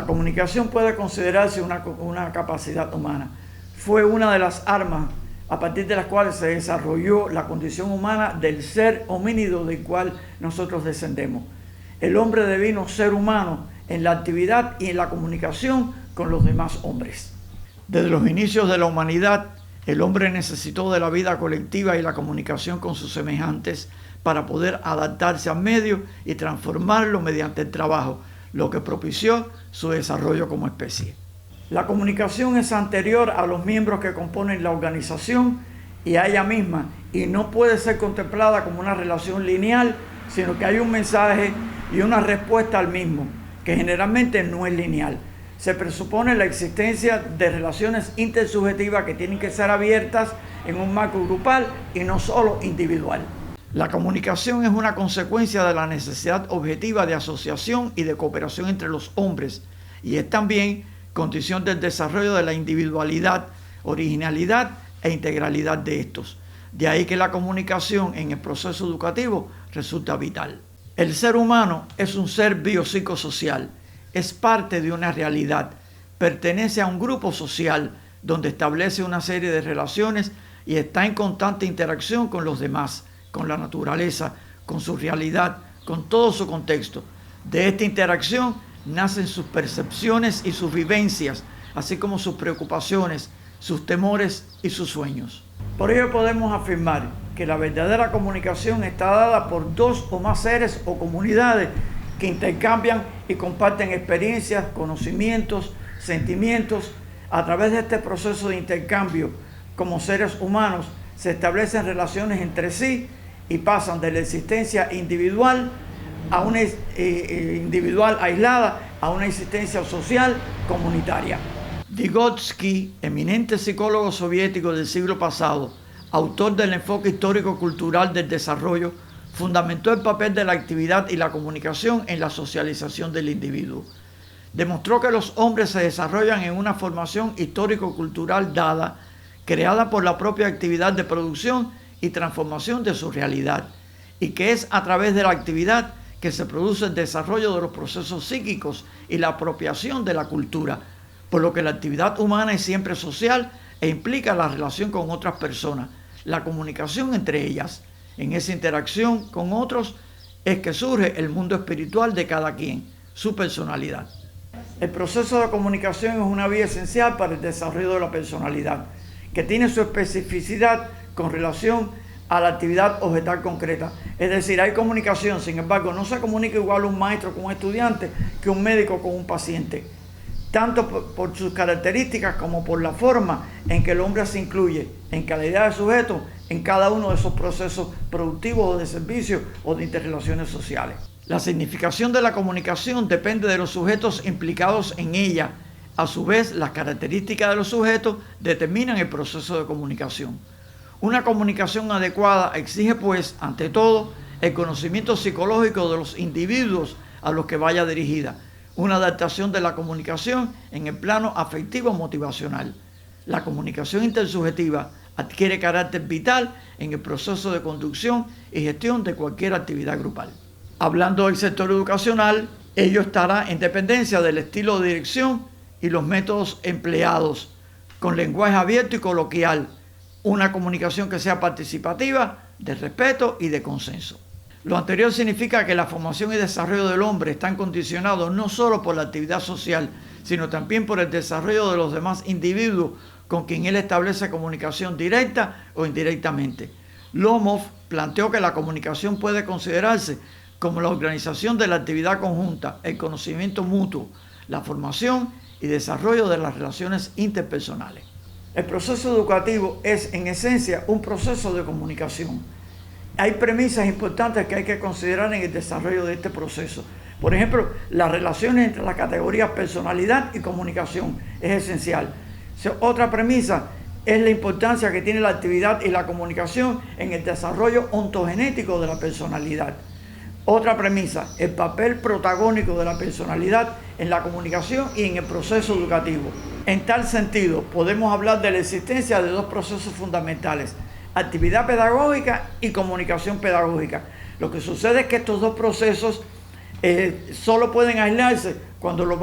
comunicación puede considerarse una capacidad humana. Fue una de las armas a partir de las cuales se desarrolló la condición humana del ser homínido del cual nosotros descendemos. El hombre devino ser humano en la actividad y en la comunicación con los demás hombres. Desde los inicios de la humanidad, el hombre necesitó de la vida colectiva y la comunicación con sus semejantes para poder adaptarse al medio y transformarlo mediante el trabajo, lo que propició su desarrollo como especie. La comunicación es anterior a los miembros que componen la organización y a ella misma, y no puede ser contemplada como una relación lineal, sino que hay un mensaje y una respuesta al mismo, que generalmente no es lineal. Se presupone la existencia de relaciones intersubjetivas que tienen que ser abiertas en un marco grupal y no solo individual. La comunicación es una consecuencia de la necesidad objetiva de asociación y de cooperación entre los hombres, y es también condición del desarrollo de la individualidad, originalidad e integralidad de estos. De ahí que la comunicación en el proceso educativo resulta vital. El ser humano es un ser biopsicosocial, es parte de una realidad, pertenece a un grupo social donde establece una serie de relaciones y está en constante interacción con los demás, con la naturaleza, con su realidad, con todo su contexto. De esta interacción nacen sus percepciones y sus vivencias, así como sus preocupaciones, sus temores y sus sueños. Por ello podemos afirmar que la verdadera comunicación está dada por dos o más seres o comunidades que intercambian y comparten experiencias, conocimientos, sentimientos. A través de este proceso de intercambio, como seres humanos, se establecen relaciones entre sí y pasan de la existencia individual a una individual aislada a una existencia social comunitaria. Vygotsky, eminente psicólogo soviético del siglo pasado, autor del enfoque histórico-cultural del desarrollo, fundamentó el papel de la actividad y la comunicación en la socialización del individuo. Demostró que los hombres se desarrollan en una formación histórico-cultural dada, creada por la propia actividad de producción y transformación de su realidad, y que es a través de la actividad que se produce el desarrollo de los procesos psíquicos y la apropiación de la cultura, por lo que la actividad humana es siempre social e implica la relación con otras personas, la comunicación entre ellas. En esa interacción con otros es que surge el mundo espiritual de cada quien, su personalidad. El proceso de comunicación es una vía esencial para el desarrollo de la personalidad, que tiene su especificidad con relación a la actividad objetal concreta. Es decir, hay comunicación, sin embargo, no se comunica igual un maestro con un estudiante que un médico con un paciente, tanto por sus características como por la forma en que el hombre se incluye en calidad de sujeto en cada uno de esos procesos productivos o de servicio o de interrelaciones sociales. La significación de la comunicación depende de los sujetos implicados en ella. A su vez, las características de los sujetos determinan el proceso de comunicación. Una comunicación adecuada exige, pues, ante todo, el conocimiento psicológico de los individuos a los que vaya dirigida, una adaptación de la comunicación en el plano afectivo motivacional. La comunicación intersubjetiva adquiere carácter vital en el proceso de conducción y gestión de cualquier actividad grupal. Hablando del sector educacional, ello estará en dependencia del estilo de dirección y los métodos empleados, con lenguaje abierto y coloquial, una comunicación que sea participativa, de respeto y de consenso. Lo anterior significa que la formación y desarrollo del hombre están condicionados no solo por la actividad social, sino también por el desarrollo de los demás individuos con quien él establece comunicación directa o indirectamente. Lomov planteó que la comunicación puede considerarse como la organización de la actividad conjunta, el conocimiento mutuo, la formación y desarrollo de las relaciones interpersonales. El proceso educativo es, en esencia, un proceso de comunicación. Hay premisas importantes que hay que considerar en el desarrollo de este proceso. Por ejemplo, las relaciones entre las categorías personalidad y comunicación es esencial. Otra premisa es la importancia que tiene la actividad y la comunicación en el desarrollo ontogenético de la personalidad. Otra premisa, el papel protagónico de la personalidad en la comunicación y en el proceso educativo. En tal sentido, podemos hablar de la existencia de dos procesos fundamentales: actividad pedagógica y comunicación pedagógica. Lo que sucede es que estos dos procesos Solo pueden aislarse cuando los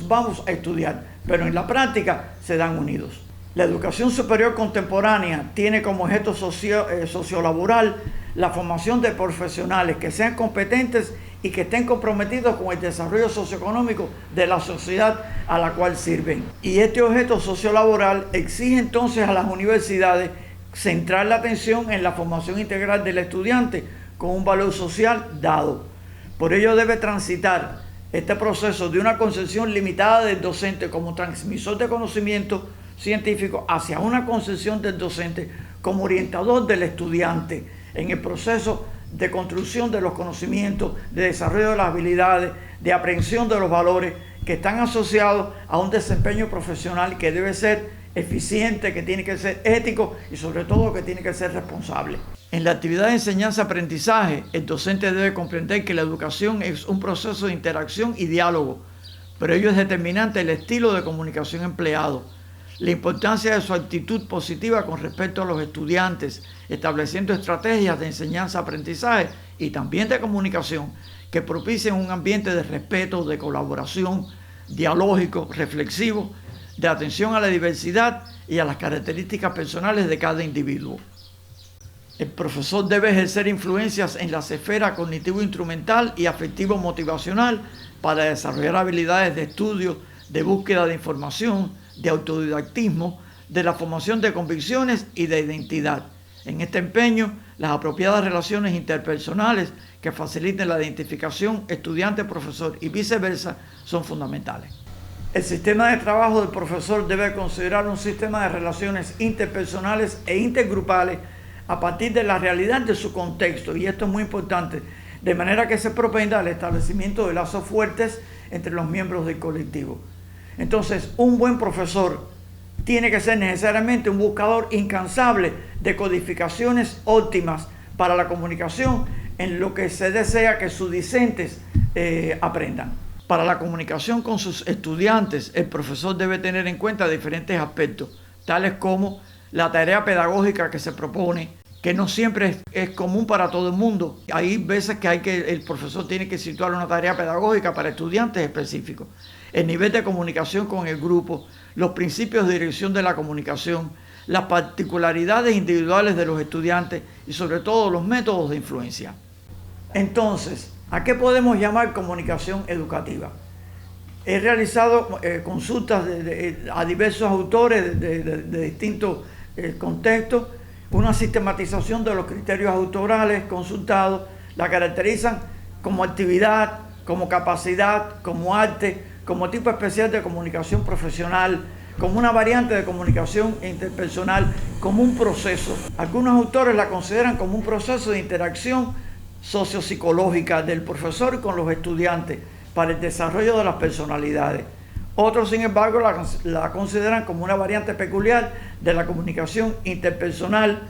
vamos a estudiar, pero en la práctica se dan unidos. La educación superior contemporánea tiene como objeto sociolaboral la formación de profesionales que sean competentes y que estén comprometidos con el desarrollo socioeconómico de la sociedad a la cual sirven. Y este objeto sociolaboral exige entonces a las universidades centrar la atención en la formación integral del estudiante con un valor social dado. Por ello debe transitar este proceso de una concepción limitada del docente como transmisor de conocimiento científico hacia una concepción del docente como orientador del estudiante en el proceso de construcción de los conocimientos, de desarrollo de las habilidades, de aprehensión de los valores que están asociados a un desempeño profesional que debe ser eficiente, que tiene que ser ético y sobre todo que tiene que ser responsable. En la actividad de enseñanza-aprendizaje, el docente debe comprender que la educación es un proceso de interacción y diálogo, pero ello es determinante el estilo de comunicación empleado, la importancia de su actitud positiva con respecto a los estudiantes, estableciendo estrategias de enseñanza-aprendizaje y también de comunicación que propicien un ambiente de respeto, de colaboración, dialógico, reflexivo, de atención a la diversidad y a las características personales de cada individuo. El profesor debe ejercer influencias en las esferas cognitivo-instrumental y afectivo-motivacional para desarrollar habilidades de estudio, de búsqueda de información, de autodidactismo, de la formación de convicciones y de identidad. En este empeño, las apropiadas relaciones interpersonales que faciliten la identificación estudiante-profesor y viceversa son fundamentales. El sistema de trabajo del profesor debe considerar un sistema de relaciones interpersonales e intergrupales a partir de la realidad de su contexto, y esto es muy importante, de manera que se propenda al establecimiento de lazos fuertes entre los miembros del colectivo. Entonces, un buen profesor tiene que ser necesariamente un buscador incansable de codificaciones óptimas para la comunicación en lo que se desea que sus discentes aprendan. Para la comunicación con sus estudiantes, el profesor debe tener en cuenta diferentes aspectos, tales como la tarea pedagógica que se propone, que no siempre es común para todo el mundo. Hay veces que el profesor tiene que situar una tarea pedagógica para estudiantes específicos. El nivel de comunicación con el grupo, los principios de dirección de la comunicación, las particularidades individuales de los estudiantes y sobre todo los métodos de influencia. Entonces, ¿a qué podemos llamar comunicación educativa? He realizado consultas a diversos autores de distintos contextos. Una sistematización de los criterios autorales consultados la caracterizan como actividad, como capacidad, como arte, como tipo especial de comunicación profesional, como una variante de comunicación interpersonal, como un proceso. Algunos autores la consideran como un proceso de interacción sociopsicológica del profesor con los estudiantes para el desarrollo de las personalidades. Otros, sin embargo, la consideran como una variante peculiar de la comunicación interpersonal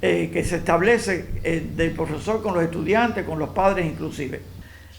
que se establece del profesor con los estudiantes, con los padres inclusive.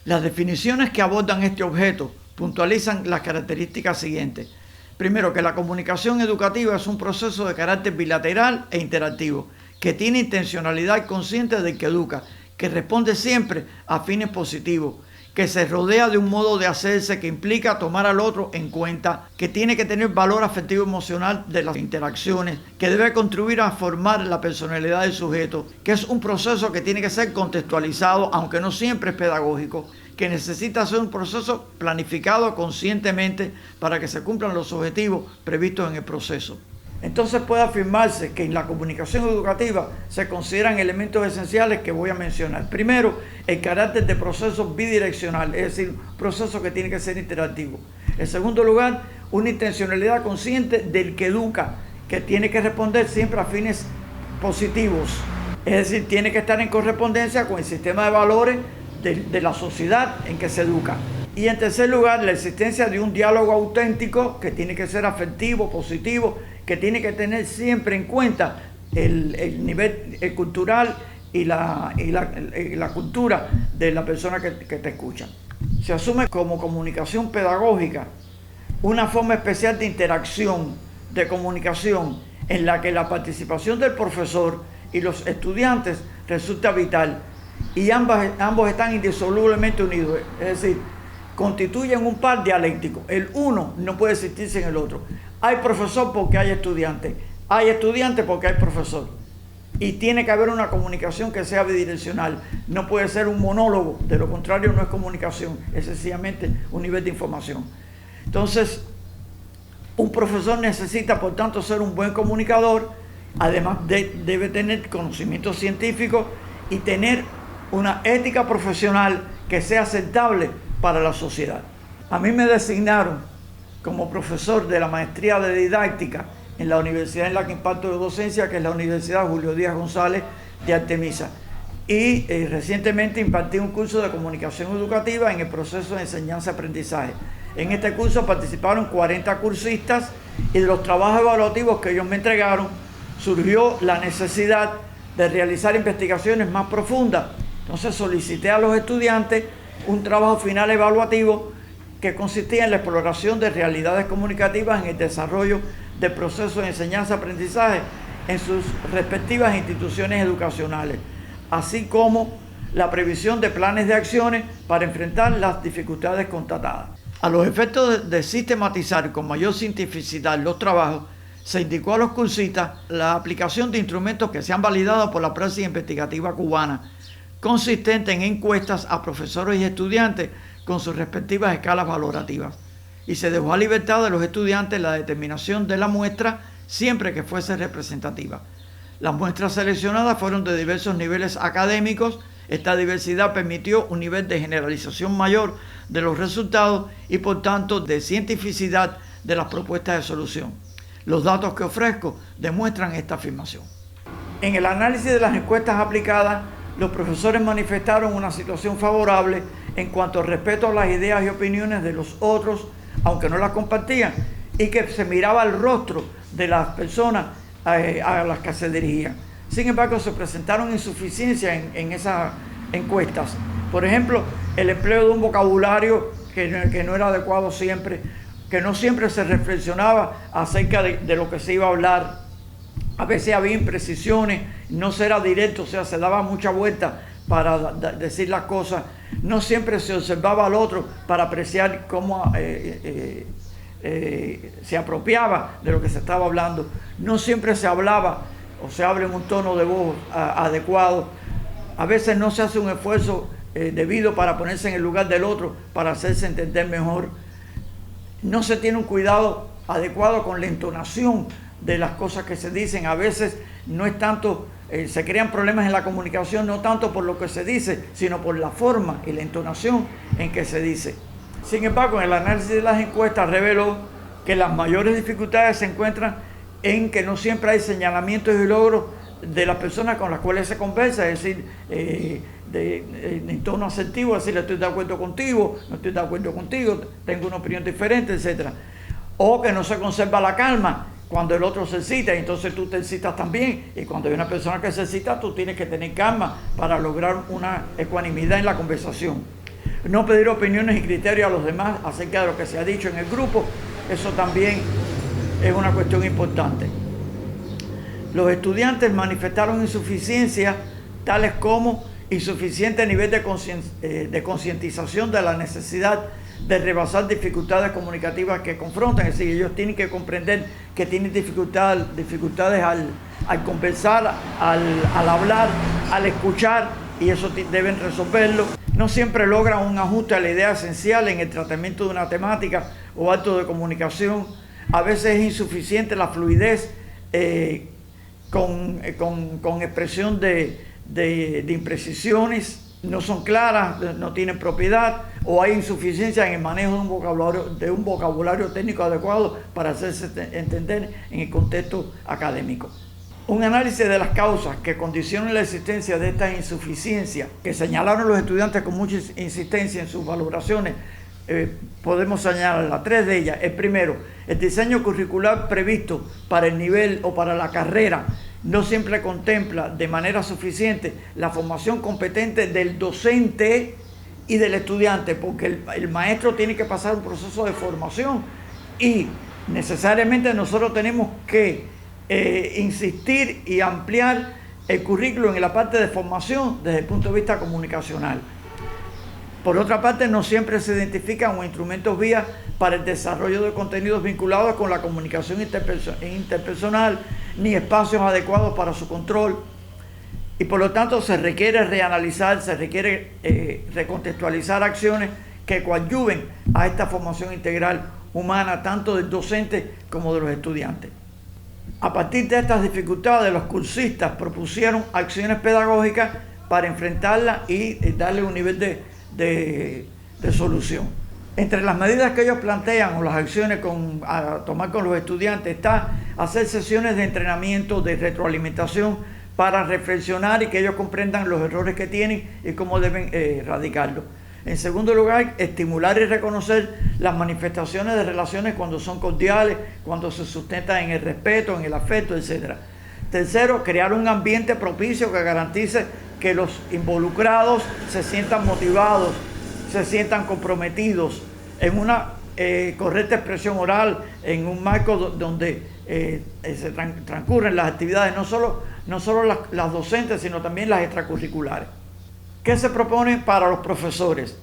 Las definiciones que abordan este objeto puntualizan las características siguientes. Primero, que la comunicación educativa es un proceso de carácter bilateral e interactivo, que tiene intencionalidad consciente del que educa, que responde siempre a fines positivos, que se rodea de un modo de hacerse que implica tomar al otro en cuenta, que tiene que tener valor afectivo emocional de las interacciones, que debe contribuir a formar la personalidad del sujeto, que es un proceso que tiene que ser contextualizado, aunque no siempre es pedagógico, que necesita ser un proceso planificado conscientemente para que se cumplan los objetivos previstos en el proceso. Entonces puede afirmarse que en la comunicación educativa se consideran elementos esenciales que voy a mencionar. Primero, el carácter de proceso bidireccional, es decir, un proceso que tiene que ser interactivo. En segundo lugar, una intencionalidad consciente del que educa, que tiene que responder siempre a fines positivos. Es decir, tiene que estar en correspondencia con el sistema de valores de la sociedad en que se educa. Y en tercer lugar, la existencia de un diálogo auténtico que tiene que ser afectivo, positivo, que tiene que tener siempre en cuenta el nivel cultural y la cultura de la persona que te escucha. Se asume como comunicación pedagógica una forma especial de interacción, de comunicación, en la que la participación del profesor y los estudiantes resulta vital, y ambos están indisolublemente unidos, es decir, constituyen un par dialéctico. El uno no puede existir sin el otro. Hay profesor porque hay estudiante porque hay profesor. Y tiene que haber una comunicación que sea bidireccional. No puede ser un monólogo, de lo contrario no es comunicación, es sencillamente un nivel de información. Entonces, un profesor necesita, por tanto, ser un buen comunicador, además debe tener conocimientos científicos y tener una ética profesional que sea aceptable para la sociedad. A mí me designaron como profesor de la maestría de didáctica en la universidad en la que imparto de docencia, que es la Universidad Julio Díaz González de Artemisa. Y recientemente impartí un curso de comunicación educativa en el proceso de enseñanza-aprendizaje. En este curso participaron 40 cursistas y de los trabajos evaluativos que ellos me entregaron surgió la necesidad de realizar investigaciones más profundas. Entonces solicité a los estudiantes un trabajo final evaluativo que consistía en la exploración de realidades comunicativas en el desarrollo del proceso de enseñanza-aprendizaje en sus respectivas instituciones educacionales, así como la previsión de planes de acciones para enfrentar las dificultades constatadas. A los efectos de sistematizar con mayor cientificidad los trabajos, se indicó a los cursistas la aplicación de instrumentos que se han validado por la praxis investigativa cubana, consistente en encuestas a profesores y estudiantes con sus respectivas escalas valorativas, y se dejó a libertad de los estudiantes la determinación de la muestra siempre que fuese representativa. Las muestras seleccionadas fueron de diversos niveles académicos. Esta diversidad permitió un nivel de generalización mayor de los resultados y por tanto de cientificidad de las propuestas de solución. Los datos que ofrezco demuestran esta afirmación. En el análisis de las encuestas aplicadas, los profesores manifestaron una situación favorable en cuanto al respeto a las ideas y opiniones de los otros, aunque no las compartían, y que se miraba el rostro de las personas a las que se dirigían. Sin embargo, se presentaron insuficiencias en esas encuestas. Por ejemplo, el empleo de un vocabulario que no era adecuado siempre, que no siempre se reflexionaba acerca de lo que se iba a hablar. A veces había imprecisiones, no se era directo, o sea, se daba mucha vuelta para decir las cosas. No siempre se observaba al otro para apreciar cómo se apropiaba de lo que se estaba hablando. No siempre se hablaba o se habla en un tono de voz adecuado. A veces no se hace un esfuerzo debido para ponerse en el lugar del otro, para hacerse entender mejor. No se tiene un cuidado adecuado con la entonación de las cosas que se dicen. A veces no es tanto, se crean problemas en la comunicación no tanto por lo que se dice, sino por la forma y la entonación en que se dice. Sin embargo, en el análisis de las encuestas reveló que las mayores dificultades se encuentran en que no siempre hay señalamientos y logros de las personas con las cuales se conversa, es decir, en tono asertivo, decir estoy de acuerdo contigo, no estoy de acuerdo contigo, tengo una opinión diferente, etc. O que no se conserva la calma cuando el otro se cita, y entonces tú te citas también, y cuando hay una persona que se cita, tú tienes que tener calma para lograr una ecuanimidad en la conversación. No pedir opiniones y criterios a los demás acerca de lo que se ha dicho en el grupo, eso también es una cuestión importante. Los estudiantes manifestaron insuficiencias tales como insuficiente nivel de concientización de la necesidad de rebasar dificultades comunicativas que confrontan, es decir, ellos tienen que comprender que tienen dificultades al conversar, al hablar, al escuchar, y eso deben resolverlo. No siempre logran un ajuste a la idea esencial en el tratamiento de una temática o acto de comunicación. A veces es insuficiente la fluidez con expresión de imprecisiones, no son claras, no tienen propiedad, o hay insuficiencia en el manejo de un vocabulario técnico adecuado para hacerse entender en el contexto académico. Un análisis de las causas que condicionan la existencia de estas insuficiencias que señalaron los estudiantes con mucha insistencia en sus valoraciones, podemos señalar las tres de ellas. El primero, el diseño curricular previsto para el nivel o para la carrera no siempre contempla de manera suficiente la formación competente del docente y del estudiante, porque el maestro tiene que pasar un proceso de formación y necesariamente nosotros tenemos que insistir y ampliar el currículum en la parte de formación desde el punto de vista comunicacional. Por otra parte, no siempre se identifican los instrumentos vía para el desarrollo de contenidos vinculados con la comunicación interpersonal, ni espacios adecuados para su control. Y por lo tanto se requiere reanalizar, se requiere recontextualizar acciones que coadyuven a esta formación integral humana, tanto del docente como de los estudiantes. A partir de estas dificultades, los cursistas propusieron acciones pedagógicas para enfrentarlas y darle un nivel de solución. Entre las medidas que ellos plantean o las acciones a tomar con los estudiantes está hacer sesiones de entrenamiento, de retroalimentación para reflexionar y que ellos comprendan los errores que tienen y cómo deben erradicarlos. En segundo lugar, estimular y reconocer las manifestaciones de relaciones cuando son cordiales, cuando se sustentan en el respeto, en el afecto, etc. Tercero, crear un ambiente propicio que garantice que los involucrados se sientan motivados, se sientan comprometidos en una correcta expresión oral, en un marco donde se transcurren las actividades, no solo las docentes, sino también las extracurriculares. ¿Qué se propone para los profesores?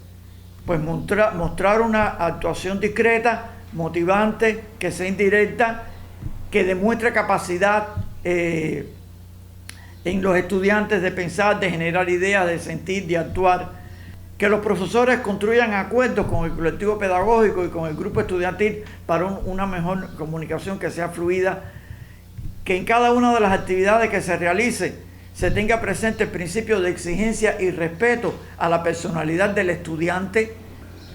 Pues mostrar una actuación discreta, motivante, que sea indirecta, que demuestre capacidad en los estudiantes de pensar, de generar ideas, de sentir, de actuar. Que los profesores construyan acuerdos con el colectivo pedagógico y con el grupo estudiantil para una mejor comunicación que sea fluida. Que en cada una de las actividades que se realice se tenga presente el principio de exigencia y respeto a la personalidad del estudiante,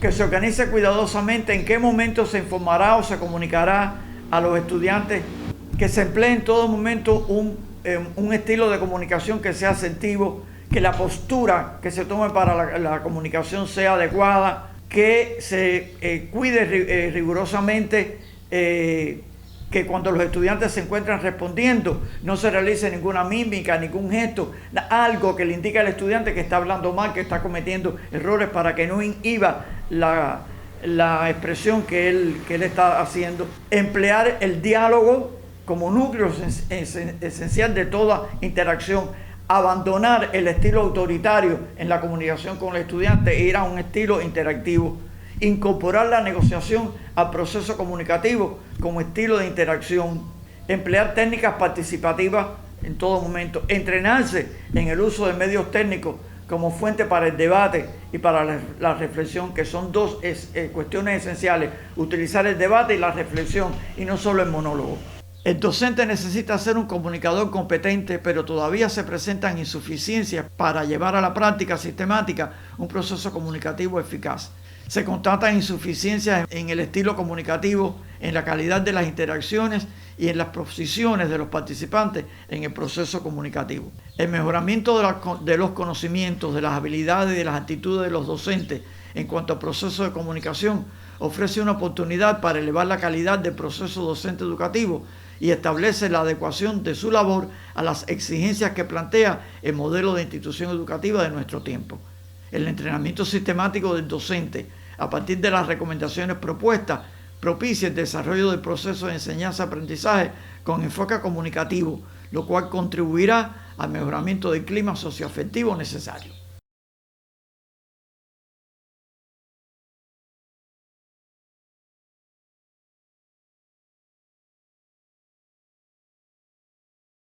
que se organice cuidadosamente en qué momento se informará o se comunicará a los estudiantes, que se emplee en todo momento un estilo de comunicación que sea asertivo, que la postura que se tome para la comunicación sea adecuada, que se cuide rigurosamente que cuando los estudiantes se encuentran respondiendo no se realice ninguna mímica, ningún gesto, algo que le indique al estudiante que está hablando mal, que está cometiendo errores para que no inhiba la expresión que él está haciendo. Emplear el diálogo como núcleo esencial de toda interacción. Abandonar el estilo autoritario en la comunicación con el estudiante e ir a un estilo interactivo. Incorporar la negociación al proceso comunicativo como estilo de interacción, emplear técnicas participativas en todo momento, entrenarse en el uso de medios técnicos como fuente para el debate y para la reflexión, que son dos cuestiones esenciales, utilizar el debate y la reflexión y no solo el monólogo. El docente necesita ser un comunicador competente, pero todavía se presentan insuficiencias para llevar a la práctica sistemática un proceso comunicativo eficaz. Se constatan insuficiencias en el estilo comunicativo, en la calidad de las interacciones y en las posiciones de los participantes en el proceso comunicativo. El mejoramiento de los conocimientos, de las habilidades y de las actitudes de los docentes en cuanto al proceso de comunicación ofrece una oportunidad para elevar la calidad del proceso docente educativo y establece la adecuación de su labor a las exigencias que plantea el modelo de institución educativa de nuestro tiempo. El entrenamiento sistemático del docente, a partir de las recomendaciones propuestas, propicia el desarrollo del proceso de enseñanza-aprendizaje con enfoque comunicativo, lo cual contribuirá al mejoramiento del clima socioafectivo necesario.